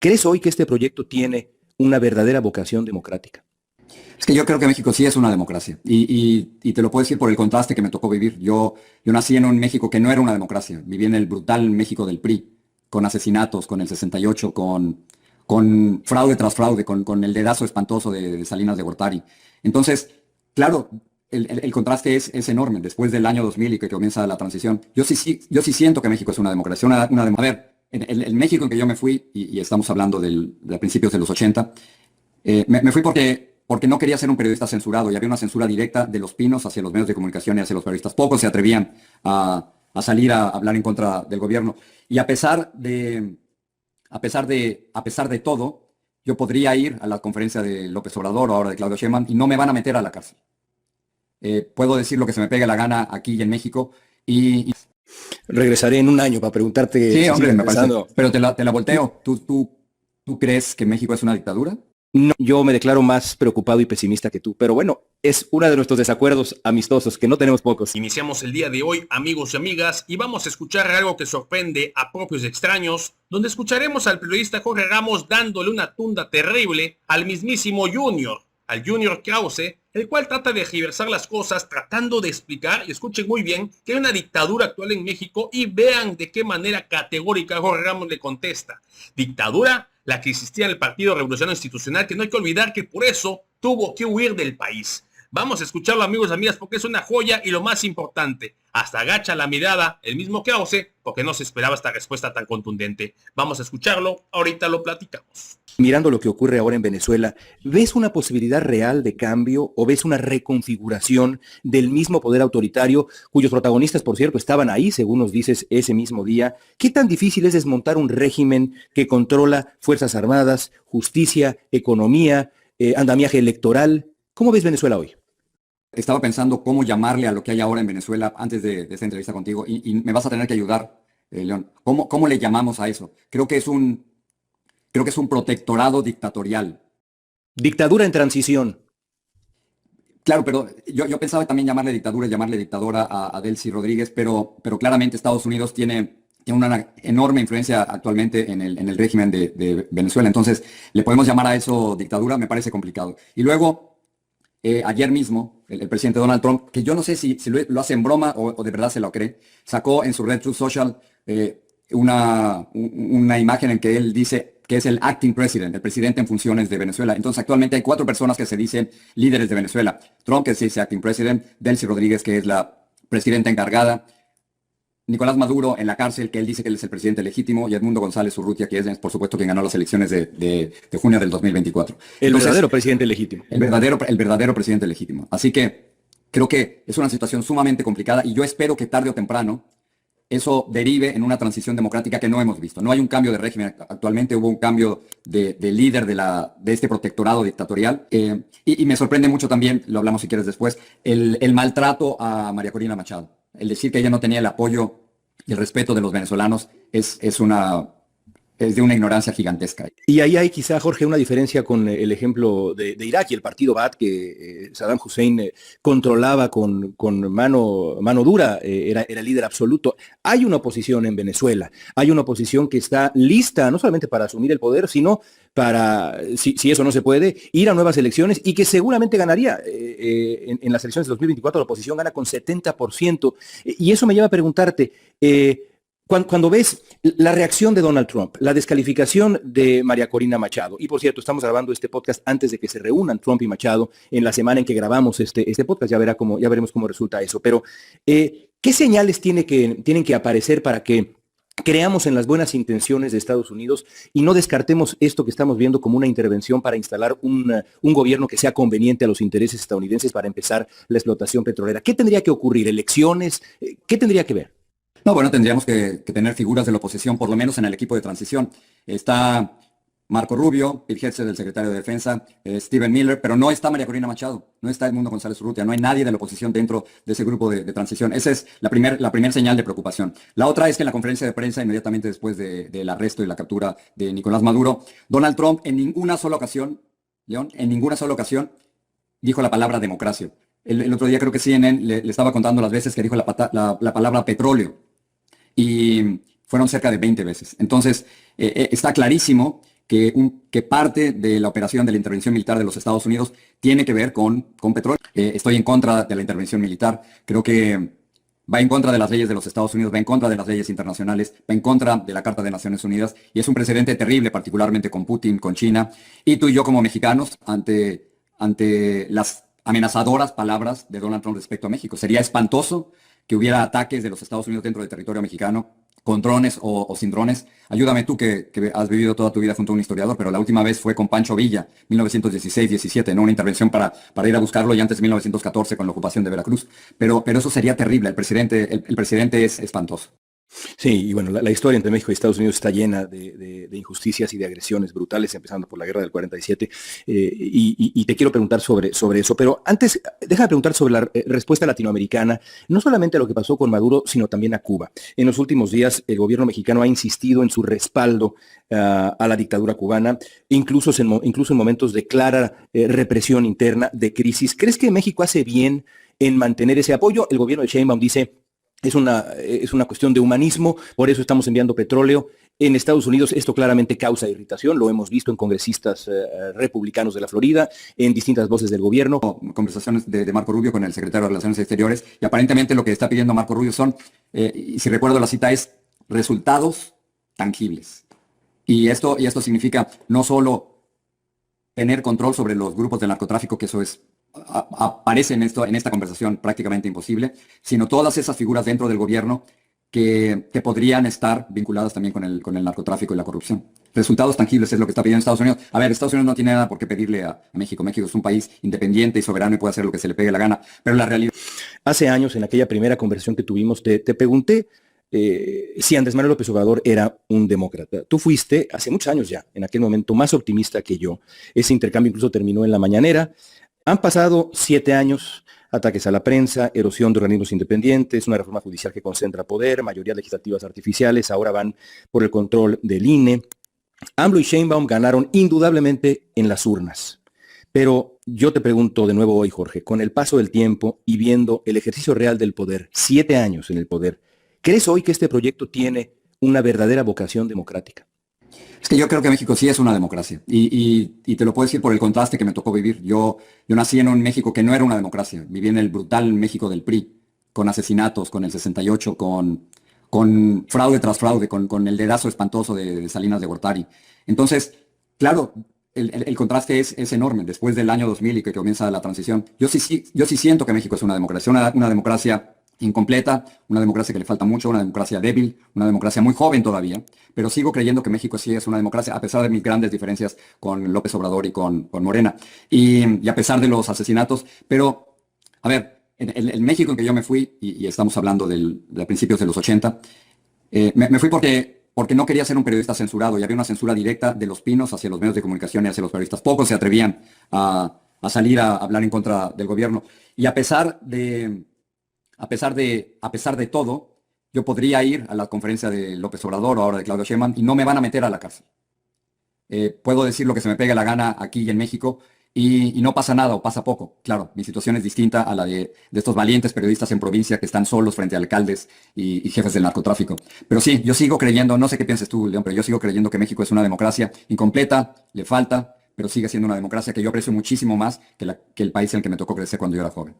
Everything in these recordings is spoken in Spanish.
¿Crees hoy que este proyecto tiene una verdadera vocación democrática? Es que yo creo que México sí es una democracia y te lo puedo decir por el contraste que me tocó vivir. Yo nací en un México que no era una democracia. Viví en el brutal México del PRI, con asesinatos, con el 68, con fraude tras fraude, con el dedazo espantoso de Salinas de Gortari. Entonces, claro, el contraste es enorme. Después del año 2000 y que comienza la transición, yo sí siento que México es una democracia. A ver, el México en que yo me fui, y estamos hablando de principios de los 80, me fui porque no quería ser un periodista censurado y había una censura directa de los pinos hacia los medios de comunicación y hacia los periodistas. Pocos se atrevían a salir a hablar en contra del gobierno. Y a pesar de todo, yo podría ir a la conferencia de López Obrador o ahora de Claudio Sheinbaum y no me van a meter a la cárcel. Puedo decir lo que se me pegue la gana aquí y en México y Regresaré en un año para preguntarte sí, si hombre, sigues me parece. pensando. Pero te la volteo. ¿Tú crees que México es una dictadura? No, yo me declaro más preocupado y pesimista que tú, pero bueno, es uno de nuestros desacuerdos amistosos, que no tenemos pocos. Iniciamos el día de hoy, amigos y amigas, y vamos a escuchar algo que sorprende a propios y extraños, donde escucharemos al periodista Jorge Ramos dándole una tunda terrible al mismísimo Junior, al Junior Krause, el cual trata de giversar las cosas, tratando de explicar, y escuchen muy bien, que hay una dictadura actual en México, y vean de qué manera categórica Jorge Ramos le contesta. ¿Dictadura? La que existía en el Partido Revolucionario Institucional, que no hay que olvidar que por eso tuvo que huir del país. Vamos a escucharlo, amigos y amigas, porque es una joya y lo más importante, hasta agacha la mirada el mismo Krause, porque no se esperaba esta respuesta tan contundente. Vamos a escucharlo, ahorita lo platicamos. Mirando lo que ocurre ahora en Venezuela, ¿ves una posibilidad real de cambio o ves una reconfiguración del mismo poder autoritario, cuyos protagonistas, por cierto, estaban ahí, según nos dices, ese mismo día? ¿Qué tan difícil es desmontar un régimen que controla Fuerzas Armadas, justicia, economía, andamiaje electoral? ¿Cómo ves Venezuela hoy? Estaba pensando cómo llamarle a lo que hay ahora en Venezuela antes de esta entrevista contigo y me vas a tener que ayudar, León. ¿Cómo le llamamos a eso? Creo que es un protectorado dictatorial. Dictadura en transición. Claro, pero yo pensaba también llamarle dictadura y llamarle dictadora a Delcy Rodríguez, pero claramente Estados Unidos tiene una enorme influencia actualmente en el régimen de Venezuela. Entonces, ¿le podemos llamar a eso dictadura? Me parece complicado. Y luego, ayer mismo, el presidente Donald Trump, que yo no sé si lo hace en broma o de verdad se lo cree, sacó en su red Truth Social una imagen en que él dice que es el acting president, el presidente en funciones de Venezuela. Entonces, actualmente hay 4 personas que se dicen líderes de Venezuela. Trump, que se dice acting president, Delcy Rodríguez, que es la presidenta encargada, Nicolás Maduro en la cárcel, que él dice que él es el presidente legítimo, y Edmundo González Urrutia, que es, por supuesto, quien ganó las elecciones de junio del 2024. El verdadero presidente legítimo. El verdadero presidente legítimo. Así que creo que es una situación sumamente complicada y yo espero que tarde o temprano eso derive en una transición democrática que no hemos visto. No hay un cambio de régimen actualmente, hubo un cambio de líder de este protectorado dictatorial. Y me sorprende mucho también, lo hablamos si quieres después, el maltrato a María Corina Machado. El decir que ella no tenía el apoyo y el respeto de los venezolanos es de una ignorancia gigantesca. Y ahí hay quizá, Jorge, una diferencia con el ejemplo de Irak y el partido Baath que Saddam Hussein controlaba con mano dura, era el líder absoluto. Hay una oposición en Venezuela, hay una oposición que está lista no solamente para asumir el poder, sino para, si eso no se puede, ir a nuevas elecciones y que seguramente ganaría. En las elecciones de 2024 la oposición gana con 70%. Y eso me lleva a preguntarte, cuando ves la reacción de Donald Trump, la descalificación de María Corina Machado, y por cierto, estamos grabando este podcast antes de que se reúnan Trump y Machado en la semana en que grabamos este podcast, ya veremos cómo resulta eso, pero ¿qué señales tienen que aparecer para que creamos en las buenas intenciones de Estados Unidos y no descartemos esto que estamos viendo como una intervención para instalar un gobierno que sea conveniente a los intereses estadounidenses para empezar la explotación petrolera? ¿Qué tendría que ocurrir? ¿Elecciones? ¿Qué tendría que ver? No, bueno, tendríamos que tener figuras de la oposición, por lo menos en el equipo de transición. Está Marco Rubio, Pete Hegseth, el secretario de Defensa, Stephen Miller, pero no está María Corina Machado, no está Edmundo González Urrutia, no hay nadie de la oposición dentro de ese grupo de transición. Esa es la primer señal de preocupación. La otra es que en la conferencia de prensa, inmediatamente después del arresto y la captura de Nicolás Maduro, Donald Trump en ninguna sola ocasión, León, dijo la palabra democracia. El otro día creo que CNN le estaba contando las veces que dijo la palabra petróleo. Y fueron cerca de 20 veces. Entonces, está clarísimo que parte de la operación de la intervención militar de los Estados Unidos tiene que ver con petróleo. Estoy en contra de la intervención militar. Creo que va en contra de las leyes de los Estados Unidos, va en contra de las leyes internacionales, va en contra de la Carta de Naciones Unidas y es un precedente terrible, particularmente con Putin, con China. Y tú y yo como mexicanos, ante las amenazadoras palabras de Donald Trump respecto a México. Sería espantoso que hubiera ataques de los Estados Unidos dentro del territorio mexicano, con drones o sin drones. Ayúdame tú que has vivido toda tu vida junto a un historiador, pero la última vez fue con Pancho Villa, 1916-17, ¿no? Una intervención para ir a buscarlo y antes de 1914 con la ocupación de Veracruz. Pero eso sería terrible. El presidente es espantoso. Sí, y bueno, la historia entre México y Estados Unidos está llena de injusticias y de agresiones brutales, empezando por la guerra del 47, y te quiero preguntar sobre eso, pero antes, déjame preguntar sobre la respuesta latinoamericana, no solamente a lo que pasó con Maduro, sino también a Cuba. En los últimos días, el gobierno mexicano ha insistido en su respaldo a la dictadura cubana, incluso en momentos de clara represión interna, de crisis. ¿Crees que México hace bien en mantener ese apoyo? El gobierno de Sheinbaum dice: es una cuestión de humanismo, por eso estamos enviando petróleo. En Estados Unidos esto claramente causa irritación, lo hemos visto en congresistas republicanos de la Florida, en distintas voces del gobierno. Conversaciones de Marco Rubio con el secretario de Relaciones Exteriores, y aparentemente lo que está pidiendo Marco Rubio son, y si recuerdo la cita, es resultados tangibles. Y esto significa no solo tener control sobre los grupos del narcotráfico, que eso aparece en esta conversación prácticamente imposible, sino todas esas figuras dentro del gobierno que podrían estar vinculadas también con el narcotráfico y la corrupción. Resultados tangibles es lo que está pidiendo Estados Unidos. A ver, Estados Unidos no tiene nada por qué pedirle a México. México es un país independiente y soberano y puede hacer lo que se le pegue la gana, pero la realidad... Hace años, en aquella primera conversación que tuvimos, te pregunté si Andrés Manuel López Obrador era un demócrata. Tú fuiste, hace muchos años ya, en aquel momento, más optimista que yo. Ese intercambio incluso terminó en la mañanera. Han pasado 7 años, ataques a la prensa, erosión de organismos independientes, una reforma judicial que concentra poder, mayorías legislativas artificiales, ahora van por el control del INE. AMLO y Sheinbaum ganaron indudablemente en las urnas. Pero yo te pregunto de nuevo hoy, Jorge, con el paso del tiempo y viendo el ejercicio real del poder, 7 años en el poder, ¿crees hoy que este proyecto tiene una verdadera vocación democrática? Es que yo creo que México sí es una democracia y te lo puedo decir por el contraste que me tocó vivir. Yo nací en un México que no era una democracia. Viví en el brutal México del PRI, con asesinatos, con el 68, con fraude tras fraude, con el dedazo espantoso de Salinas de Gortari. Entonces, claro, el contraste es enorme. Después del año 2000 y que comienza la transición, yo sí siento que México es una democracia, una democracia incompleta, una democracia que le falta mucho, una democracia débil, una democracia muy joven todavía, pero sigo creyendo que México sí es una democracia, a pesar de mis grandes diferencias con López Obrador y con Morena, y a pesar de los asesinatos. Pero, a ver, el México en que yo me fui, y estamos hablando de principios de los 80, me fui porque no quería ser un periodista censurado, y había una censura directa de los pinos hacia los medios de comunicación y hacia los periodistas. Pocos se atrevían a salir a hablar en contra del gobierno, y a pesar de todo, yo podría ir a la conferencia de López Obrador o ahora de Claudio Sheinbaum y no me van a meter a la cárcel. Puedo decir lo que se me pegue la gana aquí y en México y no pasa nada o pasa poco. Claro, mi situación es distinta a la de estos valientes periodistas en provincia que están solos frente a alcaldes y jefes del narcotráfico. Pero sí, yo sigo creyendo, no sé qué piensas tú, León, pero yo sigo creyendo que México es una democracia incompleta, le falta, pero sigue siendo una democracia que yo aprecio muchísimo más que el país en el que me tocó crecer cuando yo era joven.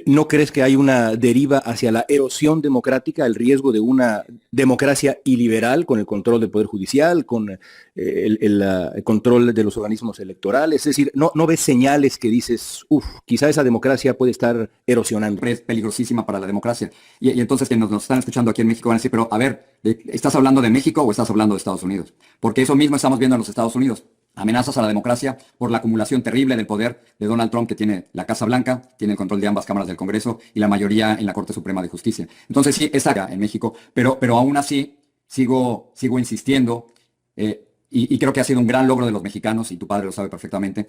¿No crees que hay una deriva hacia la erosión democrática, el riesgo de una democracia iliberal con el control del Poder Judicial, con el control de los organismos electorales? Es decir, ¿no ves señales que dices, quizá esa democracia puede estar erosionando? Es peligrosísima para la democracia. Y entonces que nos están escuchando aquí en México van a decir, pero a ver, ¿estás hablando de México o estás hablando de Estados Unidos? Porque eso mismo estamos viendo en los Estados Unidos. Amenazas a la democracia por la acumulación terrible del poder de Donald Trump, que tiene la Casa Blanca, tiene el control de ambas cámaras del Congreso y la mayoría en la Corte Suprema de Justicia. Entonces sí, es acá en México, pero aún así sigo insistiendo y creo que ha sido un gran logro de los mexicanos, y tu padre lo sabe perfectamente,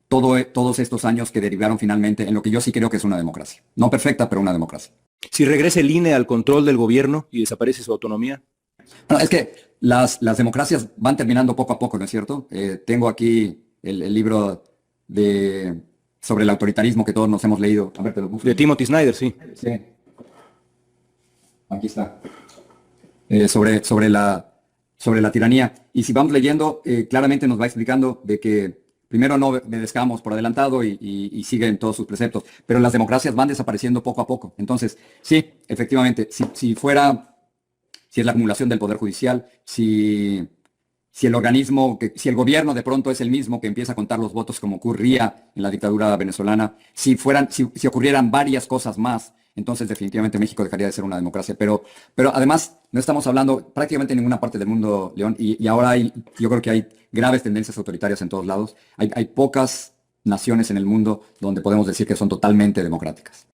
todos estos años que derivaron finalmente en lo que yo sí creo que es una democracia. No perfecta, pero una democracia. Si regresa el INE al control del gobierno y desaparece su autonomía. No, es que las democracias van terminando poco a poco, ¿no es cierto? Tengo aquí el libro sobre el autoritarismo que todos nos hemos leído. A ver, te lo busco. De Timothy Snyder, sí. Sí. Aquí está. Sobre sobre la tiranía. Y si vamos leyendo, claramente nos va explicando de que primero no obedezcamos por adelantado y siguen todos sus preceptos, pero las democracias van desapareciendo poco a poco. Entonces, sí, efectivamente, si es la acumulación del Poder Judicial, si el organismo, si el gobierno de pronto es el mismo que empieza a contar los votos como ocurría en la dictadura venezolana, si ocurrieran varias cosas más, entonces definitivamente México dejaría de ser una democracia. Pero además no estamos hablando prácticamente en ninguna parte del mundo, León, y ahora yo creo que hay graves tendencias autoritarias en todos lados. Hay pocas naciones en el mundo donde podemos decir que son totalmente democráticas.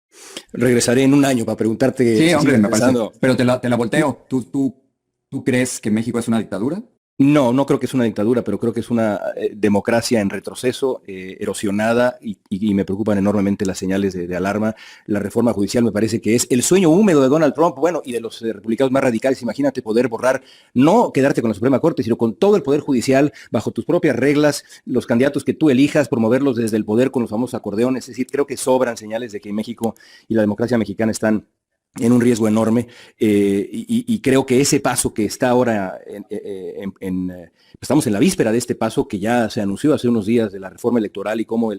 Regresaré en un año para preguntarte. Sí, hombre, me parece. Pensando. Pero te la volteo. ¿Tú crees que México es una dictadura? No, no creo que es una dictadura, pero creo que es una democracia en retroceso, erosionada, y me preocupan enormemente las señales de alarma. La reforma judicial me parece que es el sueño húmedo de Donald Trump, bueno, y de los republicanos más radicales. Imagínate poder borrar, no quedarte con la Suprema Corte, sino con todo el Poder Judicial, bajo tus propias reglas, los candidatos que tú elijas, promoverlos desde el poder con los famosos acordeones. Es decir, creo que sobran señales de que México y la democracia mexicana están en un riesgo enorme, y creo que ese paso que está ahora, estamos en la víspera de este paso que ya se anunció hace unos días de la reforma electoral, y cómo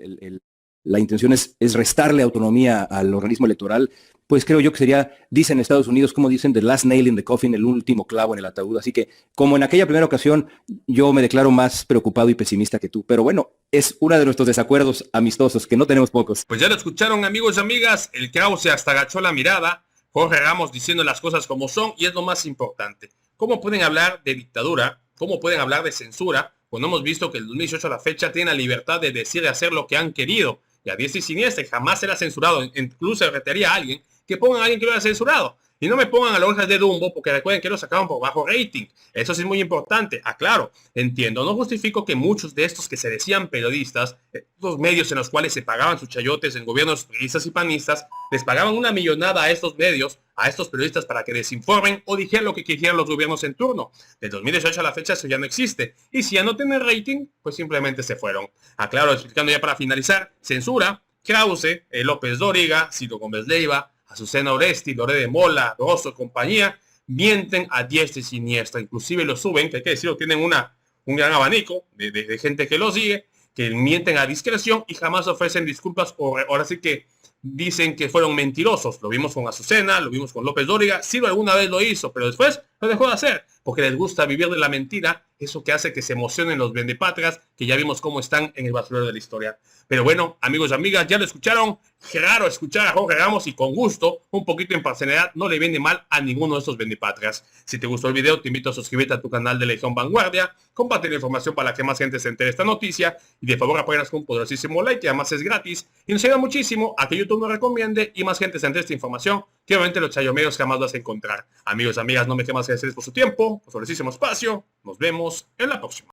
la intención es restarle autonomía al organismo electoral, pues creo yo que sería, dicen Estados Unidos, como dicen, the last nail in the coffin, el último clavo en el ataúd. Así que, como en aquella primera ocasión, yo me declaro más preocupado y pesimista que tú. Pero bueno, es uno de nuestros desacuerdos amistosos, que no tenemos pocos. Pues ya lo escucharon, amigos y amigas, el Krause hasta agachó la mirada. Jorge Ramos diciendo las cosas como son, y es lo más importante. ¿Cómo pueden hablar de dictadura? ¿Cómo pueden hablar de censura? Cuando hemos visto que el 2018 a la fecha tiene la libertad de decir y hacer lo que han querido, y a diestra y siniestra, jamás será censurado. Incluso retaría a alguien que pongan a alguien que lo haya censurado. Y no me pongan a las hojas de Dumbo, porque recuerden que lo sacaron por bajo rating. Eso sí es muy importante. Aclaro, entiendo, no justifico que muchos de estos que se decían periodistas, los medios en los cuales se pagaban sus chayotes en gobiernos priistas y panistas, les pagaban una millonada a estos medios, a estos periodistas, para que desinformen o dijeran lo que quisieran los gobiernos en turno. Del 2018 a la fecha eso ya no existe. Y si ya no tienen rating, pues simplemente se fueron. Aclaro, explicando ya para finalizar, censura, Krause, López Dóriga, Ciro Gómez Leiva, Azucena Oresti, Loré de Mola, Rosso, compañía, mienten a diestra y siniestra. Inclusive lo suben, que hay que decirlo, tienen un gran abanico de gente que lo sigue, que mienten a discreción y jamás ofrecen disculpas, o ahora sí que dicen que fueron mentirosos. Lo vimos con Azucena, lo vimos con López Dóriga. Ciro alguna vez lo hizo, pero después lo dejó de hacer, porque les gusta vivir de la mentira, eso que hace que se emocionen los vendepatrias, que ya vimos cómo están en el basurero de la historia. Pero bueno, amigos y amigas, ya lo escucharon. Raro escuchar a Jorge Ramos, y con gusto, un poquito de imparcialidad no le viene mal a ninguno de estos vendepatrias. Si te gustó el video, te invito a suscribirte a tu canal de Legión Vanguardia, comparte la información para que más gente se entere de esta noticia, y de favor apóyanos con un poderosísimo like, que además es gratis, y nos ayuda muchísimo a que YouTube nos recomiende y más gente se entere de esta información, que obviamente los chayomeros jamás vas a encontrar. Amigos y amigas, no me quedan más que decirles por su tiempo, por su poderosísimo espacio. Nos vemos en la próxima.